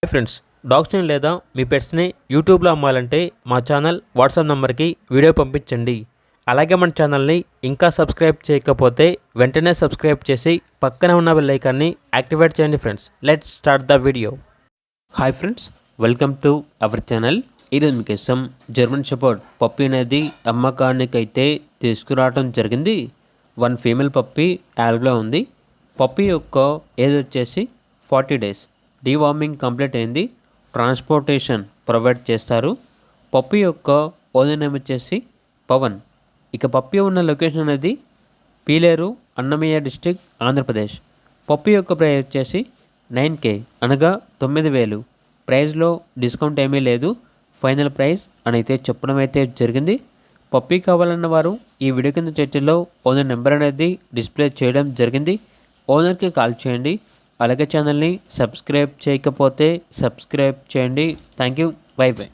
Hi friends, డాగ్స్ని లేదా మీ పెట్స్ని యూట్యూబ్లో అమ్మాలంటే మా ఛానల్ వాట్సాప్ నెంబర్కి వీడియో పంపించండి. అలాగే మన ఛానల్ని ఇంకా సబ్స్క్రైబ్ చేయకపోతే వెంటనే సబ్స్క్రైబ్ చేసి పక్కనే ఉన్న బెల్ ఐకాన్ని యాక్టివేట్ చేయండి. Friends, let's start the video. Hi friends, welcome to our channel. ఈరోజు మీకోసం జర్మన్ షెపర్డ్ పప్పీ అనేది అమ్మకానికైతే తీసుకురావడం జరిగింది. 1 ఫీమేల్ పప్పీ యాల్బ్లో ఉంది. పప్పీ యొక్క ఏజ్ వచ్చేసి 40 డేస్. డీవార్మింగ్ కంప్లీట్ అయింది. ట్రాన్స్పోర్టేషన్ ప్రొవైడ్ చేస్తారు. పప్పీ యొక్క ఓనర్ నేమ్ వచ్చేసి పవన్. ఇక పప్పీ ఉన్న లొకేషన్ అనేది పీలేరు, అన్నమయ్య డిస్టిక్, ఆంధ్రప్రదేశ్. పప్పీ యొక్క ప్రైస్ వచ్చేసి 9K అనగా 9,000. ప్రైస్లో డిస్కౌంట్ ఏమీ లేదు. ఫైనల్ ప్రైస్ అని అయితే చెప్పడం అయితే జరిగింది. పప్పీ కావాలన్న వారు ఈ వీడియో కింద చర్చలో ఓనర్ నెంబర్ అనేది డిస్ప్లే చేయడం జరిగింది. ఓనర్కి కాల్ చేయండి. అలాగే ఛానల్ని సబ్స్క్రైబ్ చేయకపోతే సబ్స్క్రైబ్ చేయండి. Thank you. By by.